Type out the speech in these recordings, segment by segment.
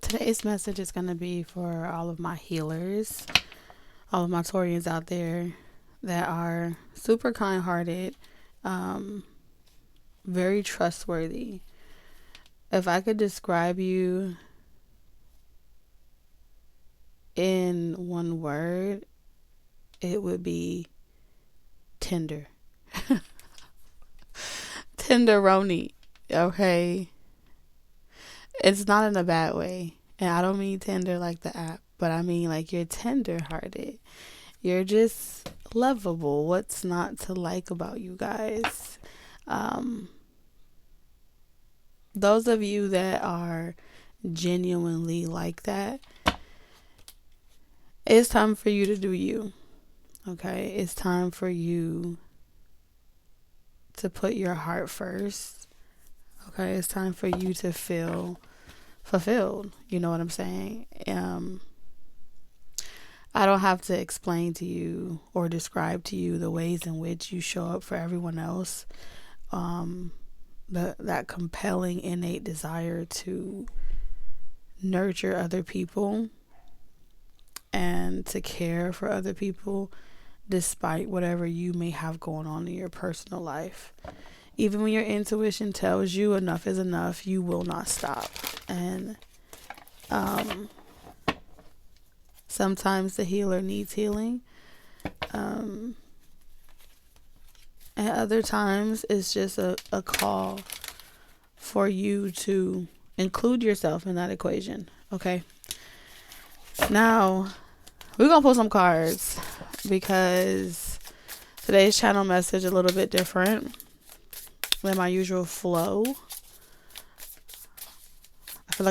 Today's message is going to be for all of my healers, all of my Taurians out there that are super kind-hearted, very trustworthy. If I could describe you in one word, it would be tender. Tenderoni, okay? It's not in a bad way. And I don't mean tender like the app, but I mean like you're tender-hearted. You're just lovable. What's not to like about you guys? Those of you that are genuinely like that, it's time for you to do you. Okay? It's time for you to put your heart first. Okay? It's time for you to feel fulfilled. You know what I'm saying? I don't have to explain to you or describe to you the ways in which you show up for everyone else. That compelling innate desire to nurture other people and to care for other people despite whatever you may have going on in your personal life. Even when your intuition tells you enough is enough, you will not stop. And sometimes the healer needs healing. And other times it's just a call for you to include yourself in that equation. Okay. Now, we're going to pull some cards because today's channel message is a little bit different than my usual flow. I feel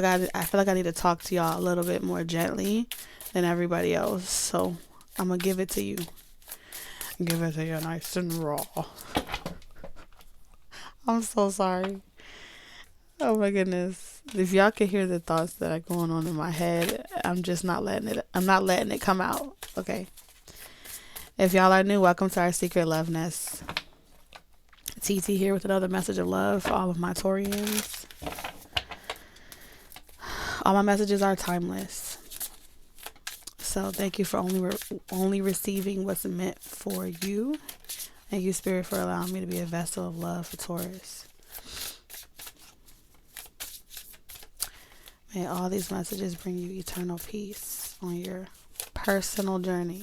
like I need to talk to y'all a little bit more gently than everybody else. So I'm going to give it to you. Give it to you nice and raw. I'm so sorry. Oh my goodness. If y'all can hear the thoughts that are going on in my head, I'm not letting it come out. Okay. If y'all are new, welcome to our secret love nest. TT here with another message of love for all of my Taurians. All my messages are timeless. So thank you for only receiving what's meant for you. Thank you, Spirit, for allowing me to be a vessel of love for Taurus. May all these messages bring you eternal peace on your personal journey.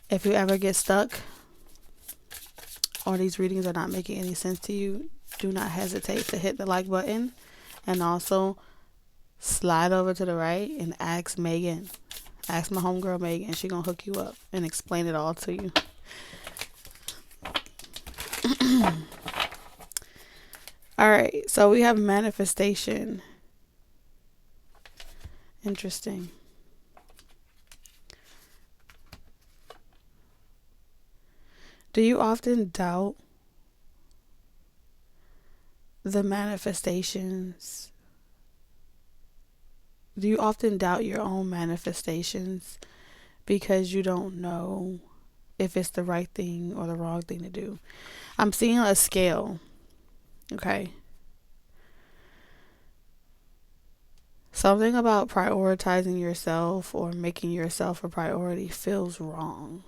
If you ever get stuck or these readings are not making any sense to you, do not hesitate to hit the like button and also slide over to the right and ask Megan. Ask my homegirl Megan. She gonna hook you up and explain it all to you. All right, so we have manifestation. Interesting. Do you often doubt the manifestations? Do you often doubt your own manifestations because you don't know if it's the right thing or the wrong thing to do? I'm seeing a scale. Okay. Something about prioritizing yourself or making yourself a priority feels wrong.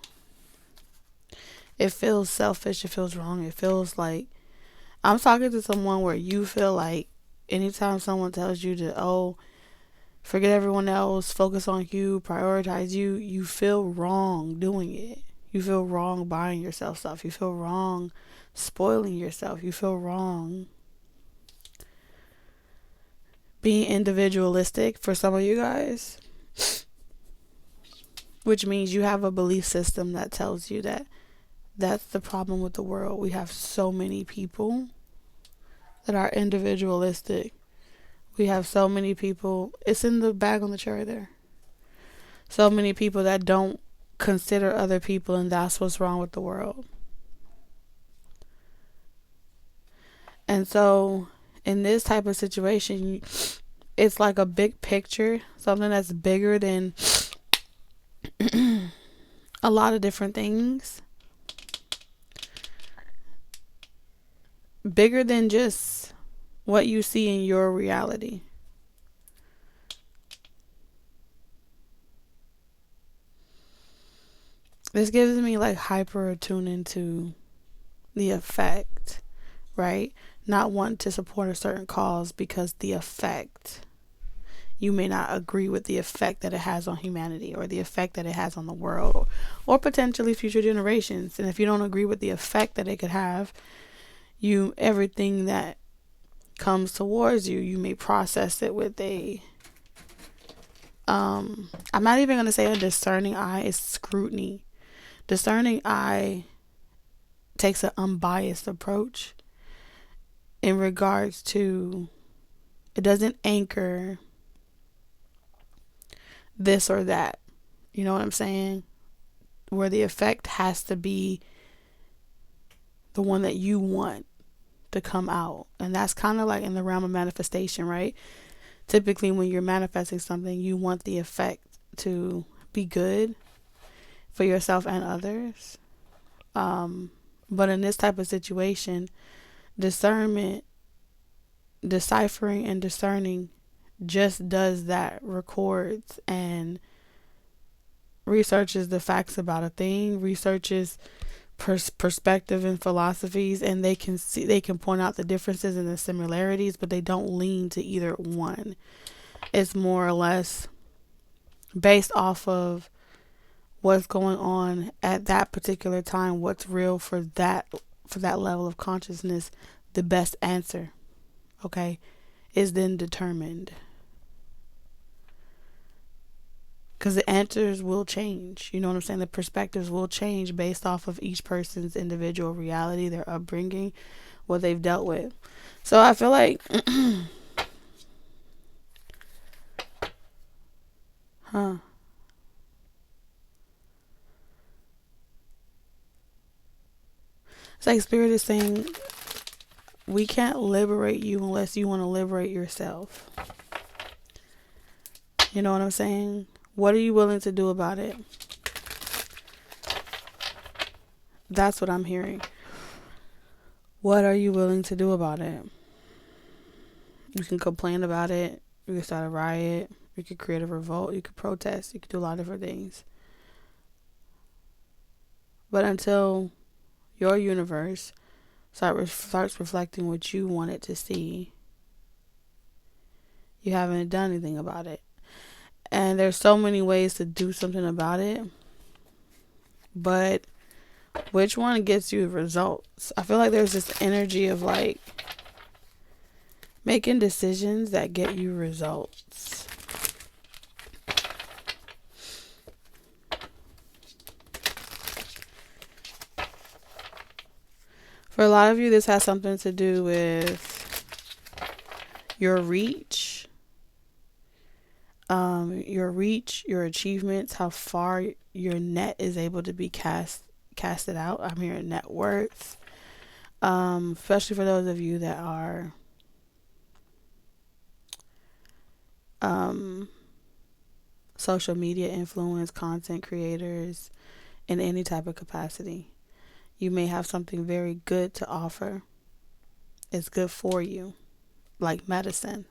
It feels selfish. It feels wrong. It feels like I'm talking to someone where you feel like anytime someone tells you to, forget everyone else, focus on you, prioritize you, you feel wrong doing it. You feel wrong buying yourself stuff. You feel wrong spoiling yourself. You feel wrong being individualistic for some of you guys. Which means you have a belief system that tells you that that's the problem with the world. We have so many people that are individualistic. We have so many people. It's in the bag on the chair right there. So many people that don't consider other people, and that's what's wrong with the world. And so in this type of situation, it's like a big picture, something that's bigger than a lot of different things. Bigger than just what you see in your reality. This gives me like hyper attuning to the effect, right? Not wanting to support a certain cause because the effect, you may not agree with the effect that it has on humanity or the effect that it has on the world or potentially future generations. And if you don't agree with the effect that it could have, everything that comes towards you, you may process it with I'm not even going to say a discerning eye, it's scrutiny. Discerning eye takes an unbiased approach in regards to, it doesn't anchor this or that. You know what I'm saying? Where the effect has to be the one that you want to come out. And that's kind of like in the realm of manifestation, right? Typically when you're manifesting something, you want the effect to be good for yourself and others. But in this type of situation, discernment, deciphering and discerning just does that, records and researches the facts about a thing, researches perspective and philosophies, and they can point out the differences and the similarities, but they don't lean to either one. It's more or less based off of what's going on at that particular time, what's real for that level of consciousness. The best answer, okay, is then determined, because the answers will change. You know what I'm saying? The perspectives will change based off of each person's individual reality, their upbringing, what they've dealt with. So I feel like it's like Spirit is saying, we can't liberate you unless you want to liberate yourself. You know what I'm saying? What are you willing to do about it? That's what I'm hearing. What are you willing to do about it? You can complain about it. You can start a riot. You could create a revolt. You could protest. You could do a lot of different things. But until your universe starts reflecting what you want it to see, you haven't done anything about it. And there's so many ways to do something about it, but which one gets you results? I feel like there's this energy of like making decisions that get you results. For a lot of you, this has something to do with your reach. Your achievements, how far your net is able to be casted out. I'm hearing net worth. Especially for those of you that are social media influence, content creators in any type of capacity. You may have something very good to offer. It's good for you, like medicine.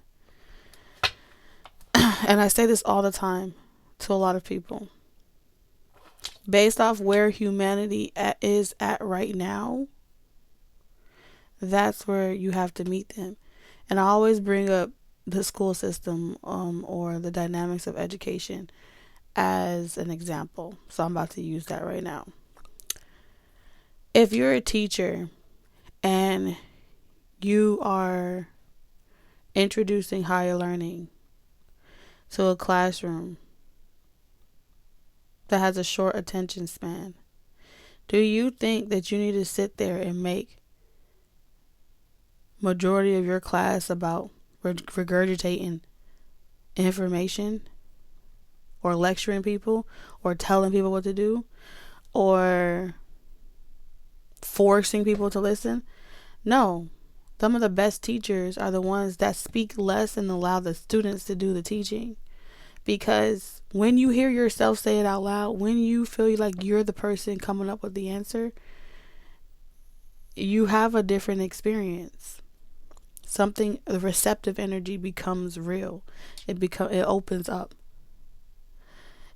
And I say this all the time to a lot of people. Based off where humanity is at right now, that's where you have to meet them. And I always bring up the school system or the dynamics of education as an example. So I'm about to use that right now. If you're a teacher and you are introducing higher learning to a classroom that has a short attention span, do you think that you need to sit there and make majority of your class about regurgitating information or lecturing people or telling people what to do or forcing people to listen? No. Some of the best teachers are the ones that speak less and allow the students to do the teaching. Because when you hear yourself say it out loud, when you feel like you're the person coming up with the answer, you have a different experience. something, the receptive energy becomes real. It opens up.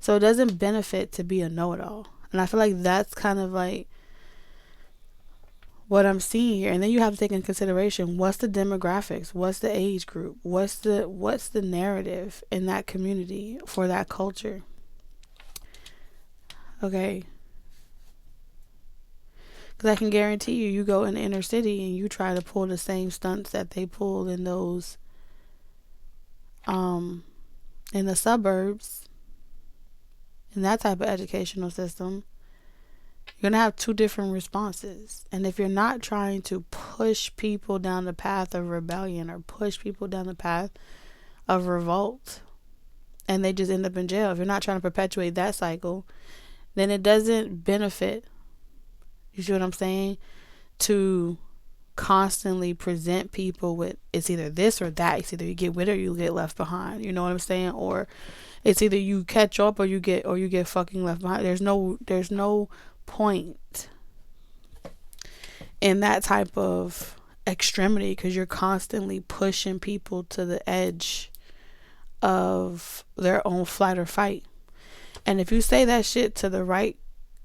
So it doesn't benefit to be a know-it-all. And I feel like that's kind of like what I'm seeing here. And then you have to take into consideration, what's the demographics, what's the age group, what's the narrative in that community for that culture. Okay. Because I can guarantee you go in the inner city and you try to pull the same stunts that they pull in those in the suburbs, in that type of educational system, you're going to have two different responses. And if you're not trying to push people down the path of rebellion or push people down the path of revolt, and they just end up in jail, if you're not trying to perpetuate that cycle, then it doesn't benefit, you see what I'm saying, to constantly present people with, it's either this or that. It's either you get with it or you get left behind. You know what I'm saying? Or it's either you catch up or you get fucking left behind. There's no point in that type of extremity, because you're constantly pushing people to the edge of their own flight or fight. And if you say that shit to the right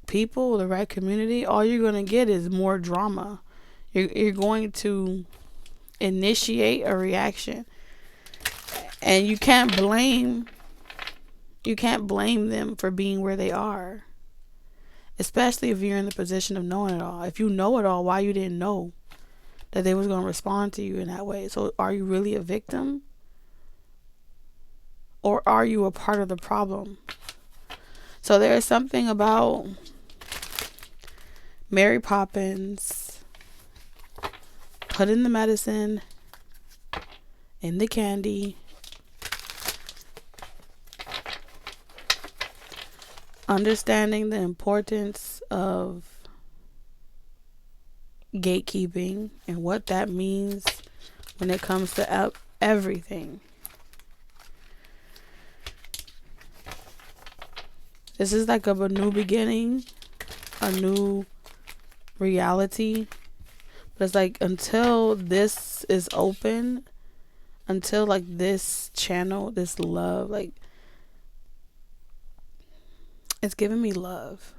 people, the right community, all you're going to get is more drama. You're going to initiate a reaction, and you can't blame them for being where they are, especially if you're in the position of knowing it all. If you know it all, why you didn't know that they was going to respond to you in that way? So are you really a victim, or are you a part of the problem? So there is something about Mary Poppins putting the medicine in the candy, understanding the importance of gatekeeping and what that means when it comes to everything. This is like a new beginning, a new reality. But it's like, until this is open, until like this channel, this love, like, it's giving me love.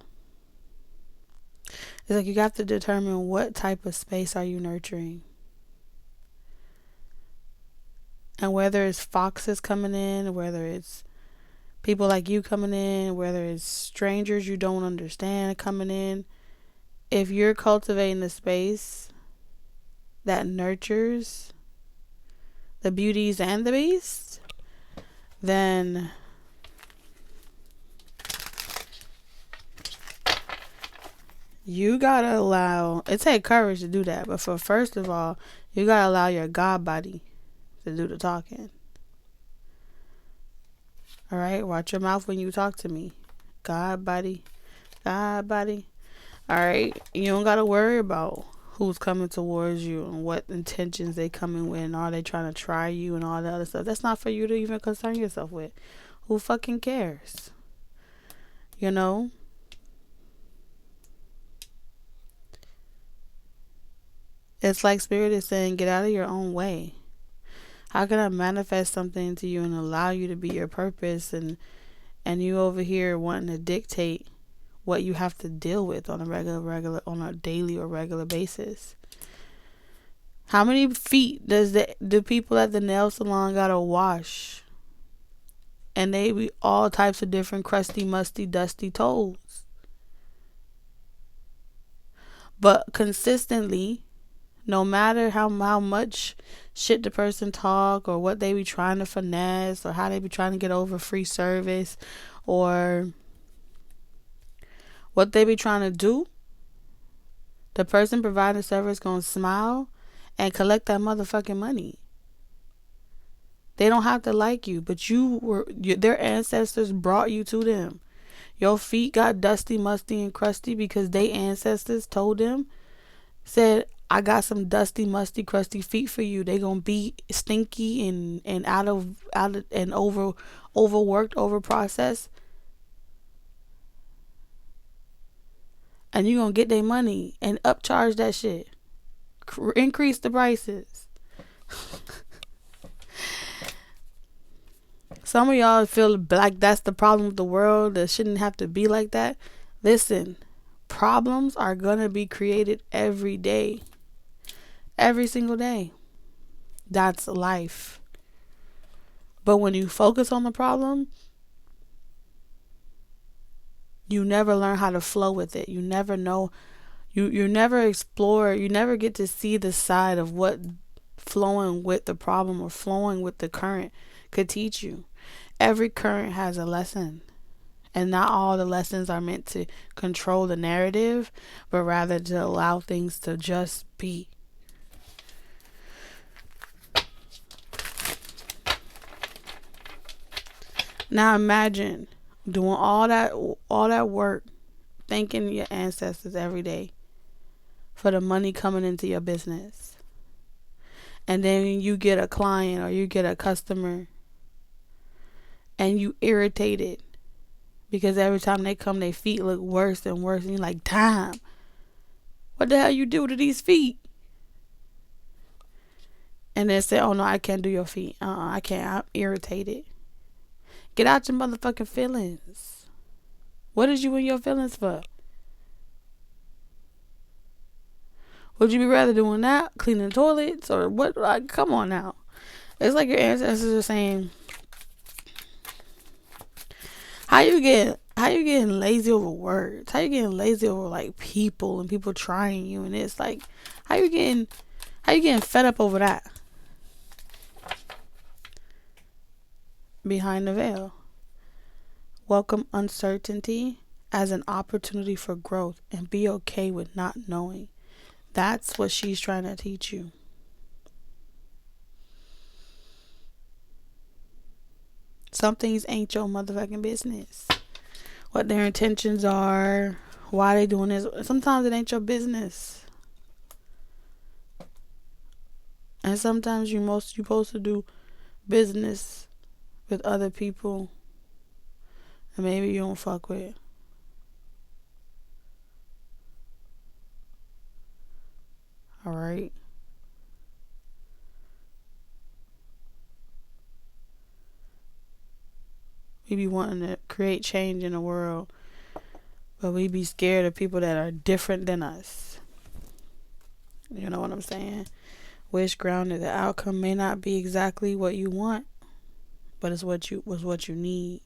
It's like you have to determine what type of space are you nurturing. And whether it's foxes coming in, whether it's people like you coming in, whether it's strangers you don't understand coming in, if you're cultivating the space that nurtures the beauties and the beasts, then you gotta allow, it takes courage to do that, but first of all, you gotta allow your God body to do the talking. All right, watch your mouth when you talk to me. God body. All right, you don't gotta worry about who's coming towards you and what intentions they coming with, and are they trying to try you and all that other stuff. That's not for you to even concern yourself with. Who fucking cares? You know? It's like Spirit is saying, get out of your own way. How can I manifest something to you and allow you to be your purpose, and you over here wanting to dictate what you have to deal with on on a daily or regular basis? How many feet do people at the nail salon gotta wash? And they be all types of different crusty, musty, dusty toes. But consistently, no matter how much shit the person talk, or what they be trying to finesse, or how they be trying to get over free service, or what they be trying to do, the person providing the service gonna smile and collect that motherfucking money. They don't have to like you, but their ancestors brought you to them. Your feet got dusty, musty, and crusty because they ancestors told them, said, I got some dusty, musty, crusty feet for you. They gonna be stinky and out of and overworked, overprocessed. And you gonna get their money and upcharge that shit. Increase the prices. Some of y'all feel like that's the problem with the world, that shouldn't have to be like that. Listen, problems are going to be created every day. Every single day. That's life. But when you focus on the problem, you never learn how to flow with it. You never know. You never explore. You never get to see the side of what flowing with the problem or flowing with the current could teach you. Every current has a lesson. And not all the lessons are meant to control the narrative, but rather to allow things to just be. Now imagine doing all that work, thanking your ancestors every day for the money coming into your business. And then you get a client or you get a customer and you irritated because every time they come their feet look worse and worse, and you're like, damn, what the hell you do to these feet? And they say, oh no, I can't do your feet. I can't. I'm irritated. Get out your motherfucking feelings. What is you in your feelings for? Would you be rather doing that, cleaning toilets, or what? Like, come on now. It's like your ancestors are saying, how you getting lazy over words? How you getting lazy over like people and people trying you? And it's like, how you getting fed up over that? Behind the veil. Welcome uncertainty as an opportunity for growth and be okay with not knowing. That's what she's trying to teach you. Some things ain't your motherfucking business. What their intentions are, why they doing this. Sometimes it ain't your business. And sometimes you're supposed to do business with other people and maybe you don't fuck with. Alright? We be wanting to create change in the world, but we be scared of people that are different than us. You know what I'm saying? Wish grounded. The outcome may not be exactly what you want, but it's what you need.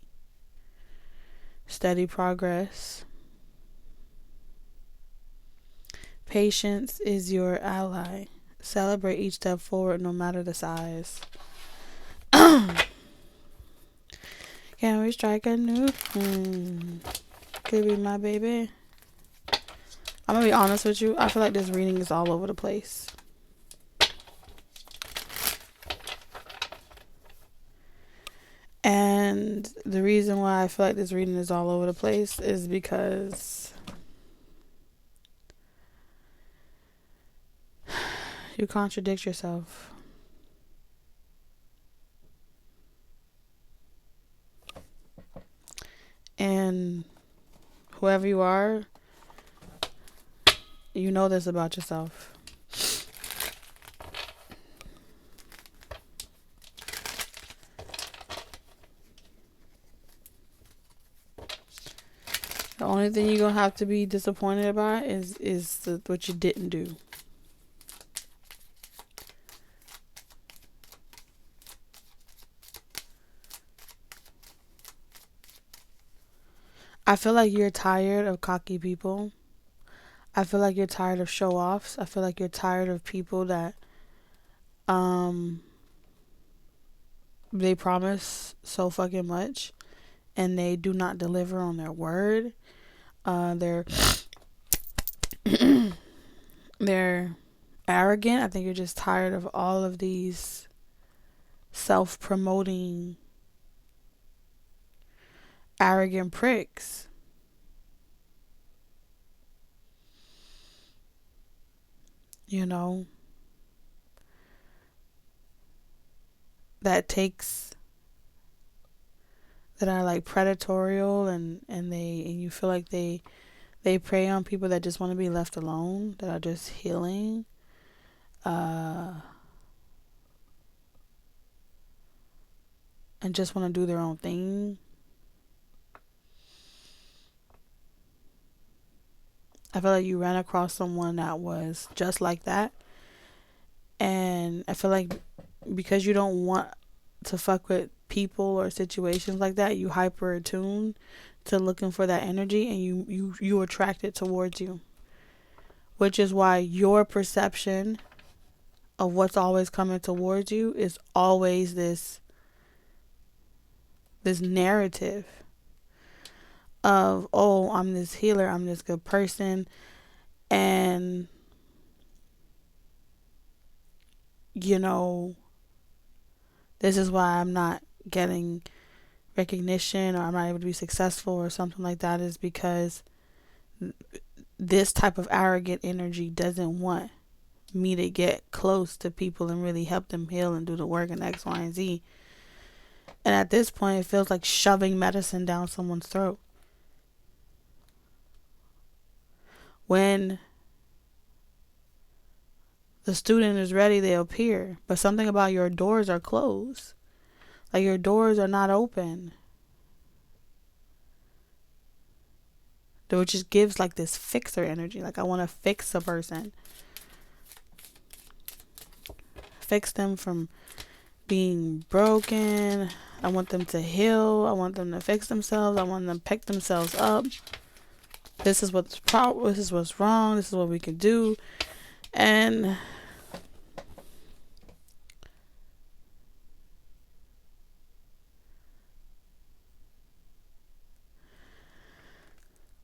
Steady progress. Patience is your ally. Celebrate each step forward, no matter the size. Can we strike a new? Could be my baby. I'm gonna be honest with you. I feel like this reading is all over the place. And the reason why I feel like this reading is all over the place is because you contradict yourself. And whoever you are, you know this about yourself. The only thing you're going to have to be disappointed about is what you didn't do. I feel like you're tired of cocky people. I feel like you're tired of show-offs. I feel like you're tired of people that they promise so fucking much and they do not deliver on their word. They're they're arrogant. I think you're just tired of all of these self-promoting arrogant pricks. You know, that are like predatorial and you feel like they prey on people that just want to be left alone, that are just healing. and just want to do their own thing. I feel like you ran across someone that was just like that. And I feel like because you don't want to fuck with people or situations like that, you hyper attune to looking for that energy, and you attract it towards you. Which is why your perception of what's always coming towards you is always this narrative of, oh, I'm this healer, I'm this good person, and you know, this is why I'm not getting recognition, or I'm not able to be successful or something like that, is because this type of arrogant energy doesn't want me to get close to people and really help them heal and do the work and X, Y, and Z. And at this point, it feels like shoving medicine down someone's throat. When the student is ready, they appear. But something about your doors are closed. Like your doors are not open. Which just gives like this fixer energy. Like I want to fix a person. Fix them from being broken. I want them to heal. I want them to fix themselves. I want them to pick themselves up. This is what's this is what's wrong. This is what we can do. And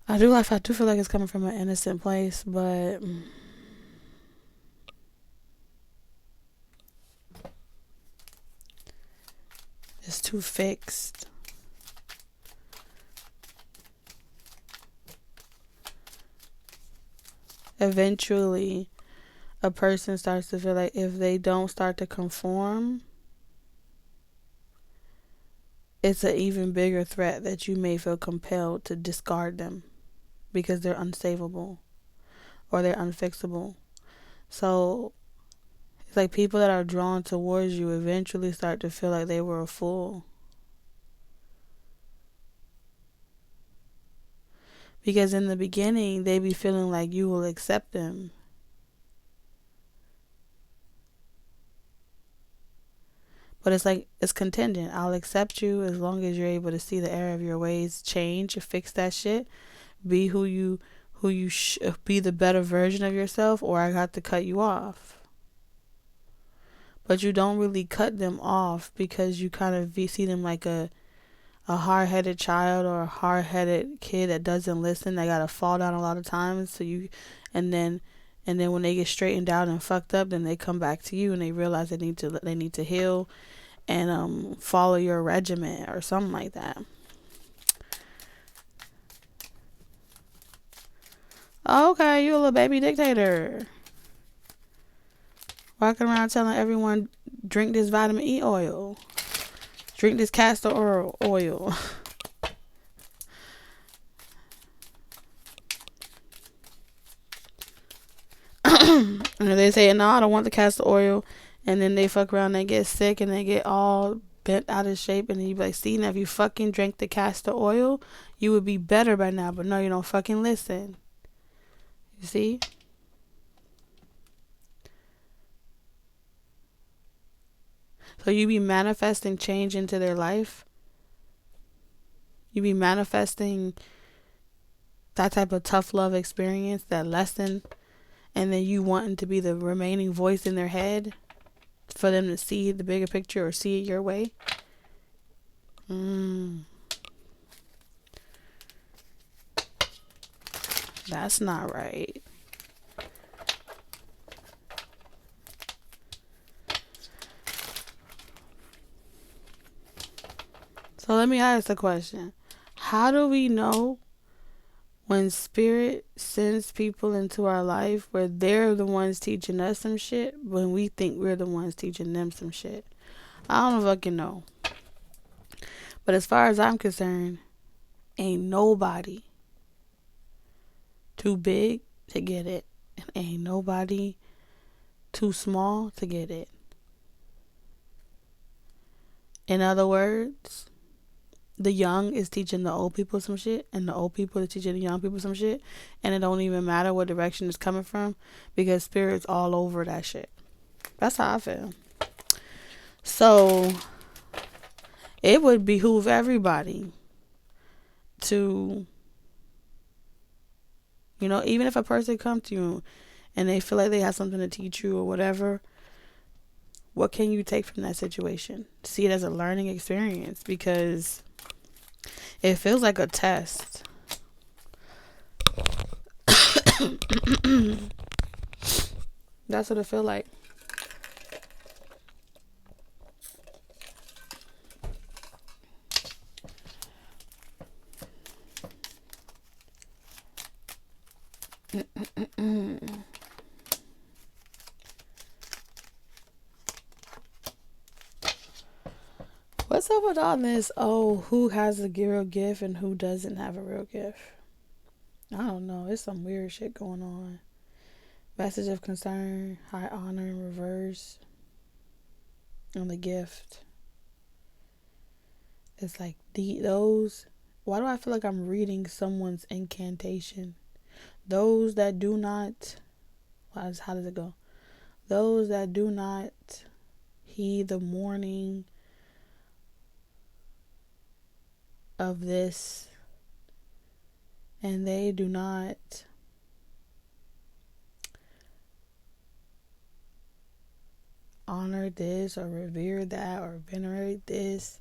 I do feel like it's coming from an innocent place, but it's too fixed. Eventually, a person starts to feel like if they don't start to conform, it's an even bigger threat that you may feel compelled to discard them because they're unsavable or they're unfixable. So it's like people that are drawn towards you eventually start to feel like they were a fool. Because in the beginning, they be feeling like you will accept them. But it's like, it's contingent. I'll accept you as long as you're able to see the error of your ways, change, fix that shit, be be the better version of yourself, or I got to cut you off. But you don't really cut them off because you kind of see them like a hard-headed child or a hard-headed kid that doesn't listen, that gotta fall down a lot of times. So and then when they get straightened out and fucked up, then they come back to you and they realize they need to heal and follow your regimen or something like that. Okay, you a little baby dictator, walking around telling everyone, drink this vitamin E oil, drink this castor oil. And they say, no, I don't want the castor oil. And then they fuck around, they get sick, and they get all bent out of shape. And then you be like, see, now if you fucking drank the castor oil, you would be better by now. But no, you don't fucking listen. You see? So you be manifesting change into their life. You be manifesting that type of tough love experience, that lesson. And then you wanting to be the remaining voice in their head for them to see the bigger picture or see it your way. That's not right. So let me ask the question. How do we know when spirit sends people into our life where they're the ones teaching us some shit when we think we're the ones teaching them some shit? I don't fucking know. But as far as I'm concerned, ain't nobody too big to get it, and ain't nobody too small to get it. In other words, the young is teaching the old people some shit, and the old people are teaching the young people some shit, and it don't even matter what direction it's coming from, because spirit's all over that shit. That's how I feel. So it would behoove everybody to, even if a person come to you and they feel like they have something to teach you or whatever, what can you take from that situation? See it as a learning experience, because it feels like a test. That's what it feels like. What's up with all this? Oh, who has a real gift and who doesn't have a real gift? I don't know. It's some weird shit going on. Message of concern, high honor in reverse on the gift. It's like those. Why do I feel like I'm reading someone's incantation? Those that do not. How does it go? Those that do not heed the warning of this, and they do not honor this or revere that or venerate this,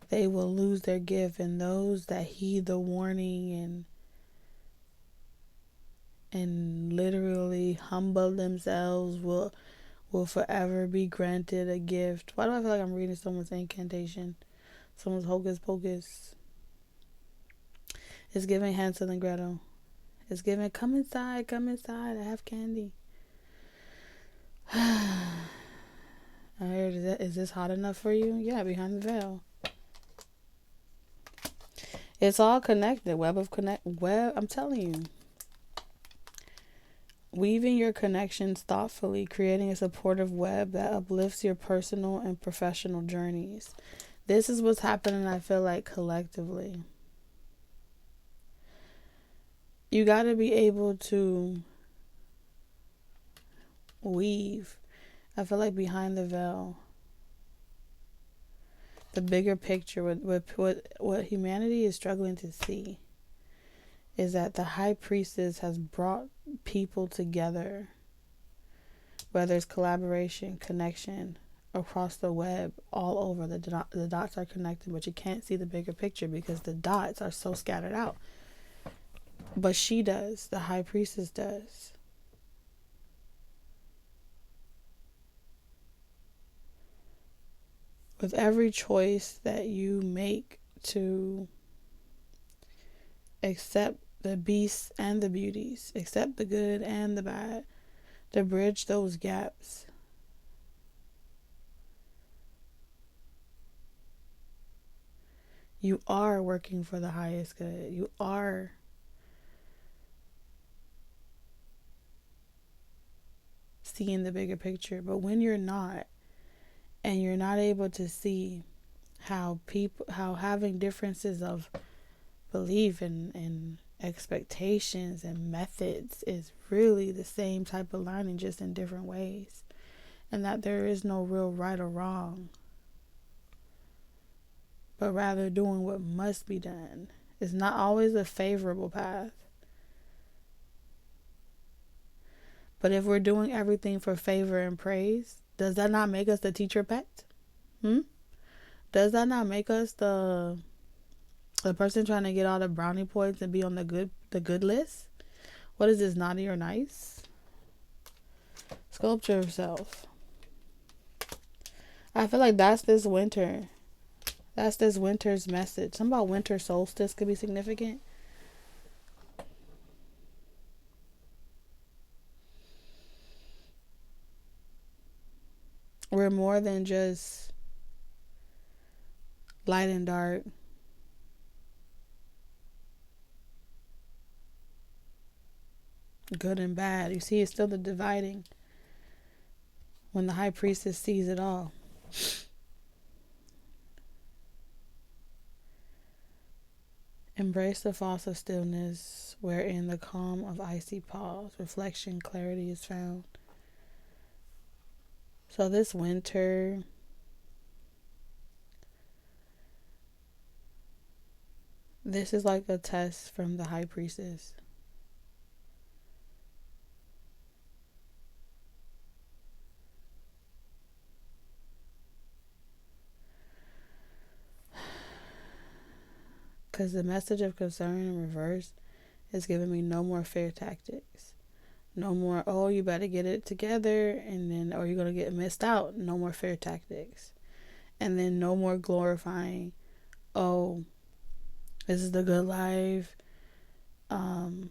they will lose their gift. And those that heed the warning and literally humble themselves will forever be granted a gift. Why do I feel like I'm reading someone's incantation? Someone's hocus pocus. It's giving Hansel and Gretel. It's giving, come inside, I have candy. I heard, is this hot enough for you? Yeah, behind the veil. It's all connected. I'm telling you. Weaving your connections thoughtfully, creating a supportive web that uplifts your personal and professional journeys. This is what's happening, I feel like, collectively. You got to be able to weave. I feel like behind the veil, the bigger picture, what humanity is struggling to see is that the high priestess has brought people together, whether it's collaboration, connection, across the web, all over. The dots are connected, but you can't see the bigger picture because the dots are so scattered out. But she does. The high priestess does. With every choice that you make to accept the beasts and the beauties, accept the good and the bad, to bridge those gaps, you are working for the highest good. You are seeing the bigger picture. But when you're not, and you're not able to see how having differences of belief and expectations and methods is really the same type of learning, just in different ways, and that there is no real right or wrong, but rather doing what must be done is not always a favorable path. But if we're doing everything for favor and praise, does that not make us the teacher pet? Does that not make us the person trying to get all the brownie points and be on the good list? What is this, naughty or nice? Sculpture of self. I feel like that's this winter. That's this winter's message. Something about winter solstice could be significant. We're more than just light and dark. Good and bad. You see, it's still the dividing. When the high priestess sees it all. Embrace the false of stillness, wherein the calm of icy pause, reflection, clarity is found. So this winter, this is like a test from the high priestess. Because the message of concern in reverse is giving me no more fear tactics. No more, oh, you better get it together, and then, or you're going to get missed out. No more fear tactics. And then no more glorifying, oh, this is the good life. The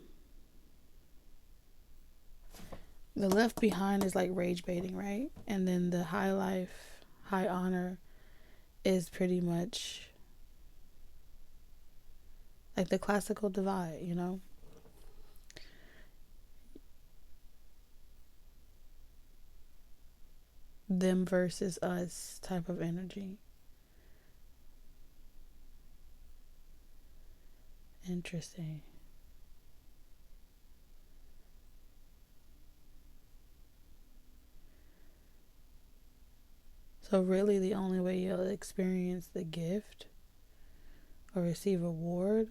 left behind is like rage baiting, right? And then the high life, high honor is pretty much like the classical divide, you know? Them versus us type of energy. Interesting. So really the only way you'll experience the gift or receive a reward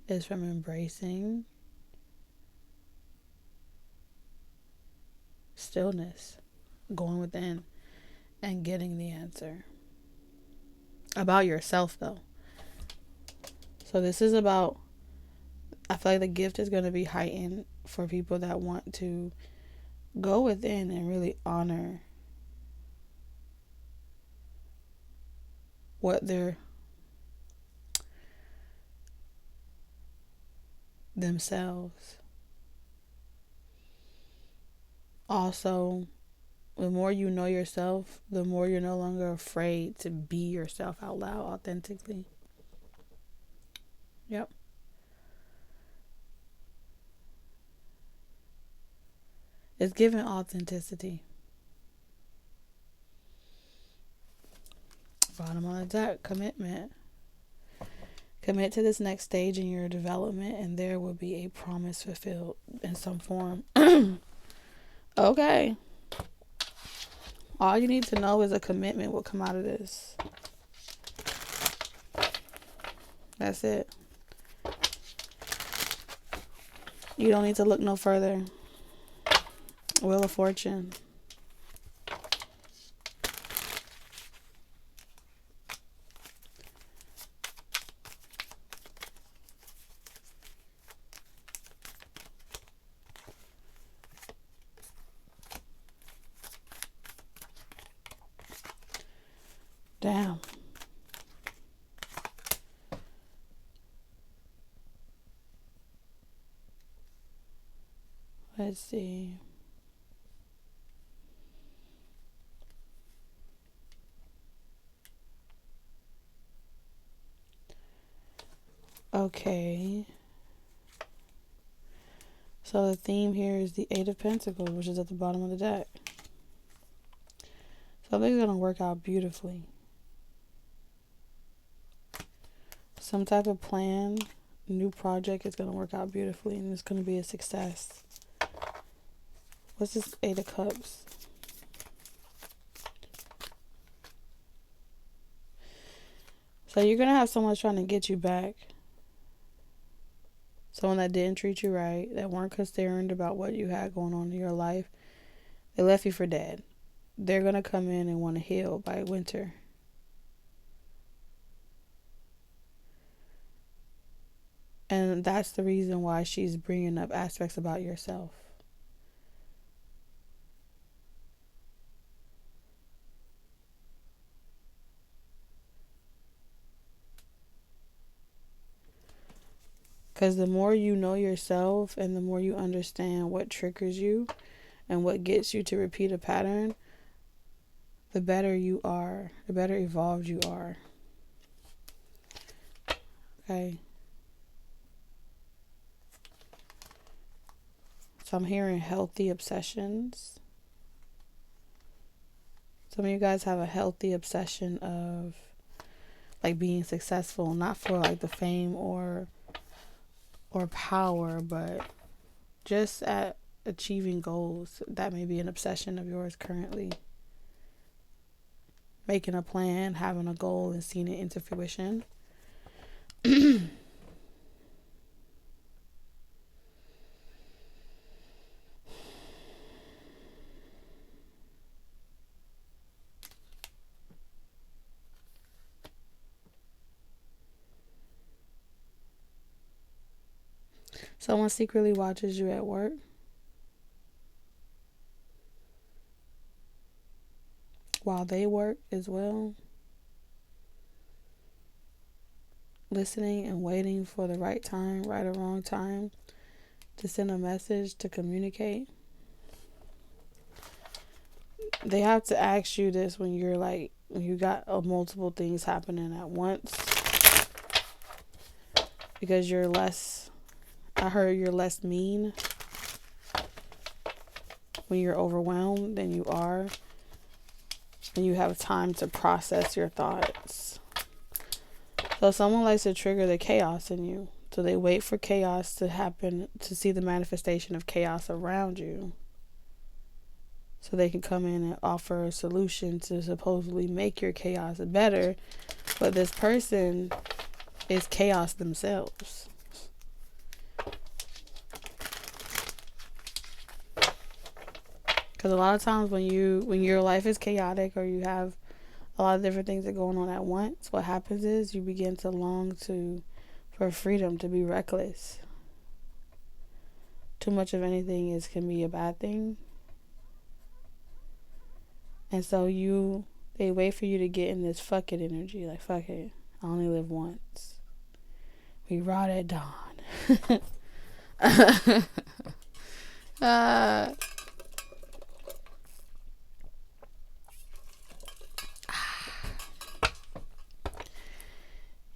is from embracing stillness, going within and getting the answer. About yourself though. So this is about, I feel like the gift is going to be heightened for people that want to go within and really honor what they're themselves. Also, the more you know yourself, the more you're no longer afraid to be yourself out loud, authentically. Yep. It's giving authenticity. Bottom of the deck, commitment. Commit to this next stage in your development, and there will be a promise fulfilled in some form. Okay. All you need to know is a commitment will come out of this. That's it. You don't need to look no further. Wheel of Fortune. Damn. Let's see. Okay. So the theme here is the Eight of Pentacles, which is at the bottom of the deck. Something's going to work out beautifully. Some type of plan, new project is going to work out beautifully, and it's going to be a success. What's this Eight of Cups? So you're going to have someone trying to get you back. Someone that didn't treat you right, that weren't concerned about what you had going on in your life. They left you for dead. They're going to come in and want to heal by winter. And that's the reason why she's bringing up aspects about yourself. Because the more you know yourself and the more you understand what triggers you and what gets you to repeat a pattern, the better you are, the better evolved you are. Okay. So I'm hearing healthy obsessions. Some of you guys have a healthy obsession of like being successful, not for like the fame or power, but just at achieving goals that may be an obsession of yours currently. Making a plan, having a goal, and seeing it into fruition. Someone secretly watches you at work. While they work as well. Listening and waiting for the right time, right or wrong time, to send a message, to communicate. They have to ask you this when you're like, when you got multiple things happening at once. Because you're less, I heard you're less mean when you're overwhelmed than you are. And you have time to process your thoughts. So someone likes to trigger the chaos in you. So they wait for chaos to happen to see the manifestation of chaos around you. So they can come in and offer a solution to supposedly make your chaos better. But this person is chaos themselves. Because a lot of times when your life is chaotic or you have a lot of different things that are going on at once, what happens is you begin to long for freedom, to be reckless. Too much of anything can be a bad thing. And so they wait for you to get in this fuck it energy. Like, fuck it, I only live once. We ride at dawn.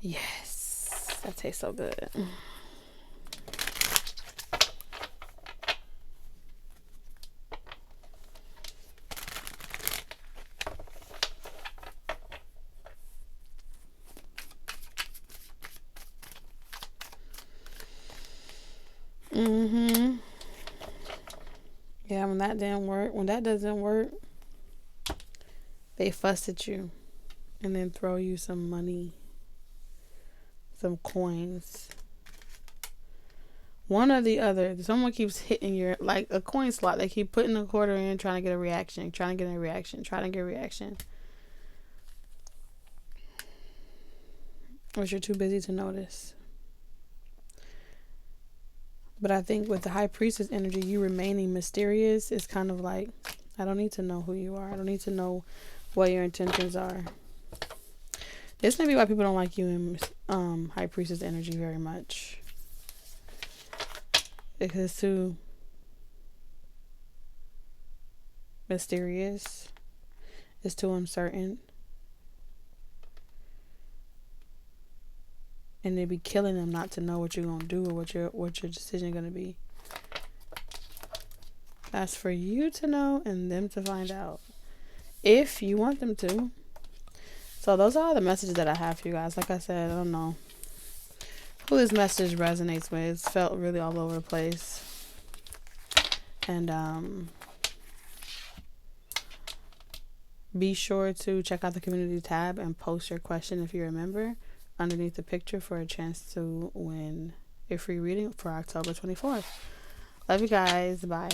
Yes, that tastes so good. Yeah, when that doesn't work, they fuss at you and then throw you some money, some coins. One or the other. Someone keeps hitting your, like a coin slot. They keep putting a quarter in, trying to get a reaction. Which you're too busy to notice. But I think with the High Priestess energy, you remaining mysterious is kind of like, I don't need to know who you are. I don't need to know what your intentions are. This may be why people don't like you in High Priestess energy very much. Because it's too mysterious. It's too uncertain. And they'd be killing them not to know what you're going to do or what your decision going to be. That's for you to know and them to find out. If you want them to. So those are all the messages that I have for you guys. Like I said, I don't know who this message resonates with. It's felt really all over the place. And be sure to check out the community tab and post your question if you remember underneath the picture for a chance to win a free reading for October 24th. Love you guys. Bye.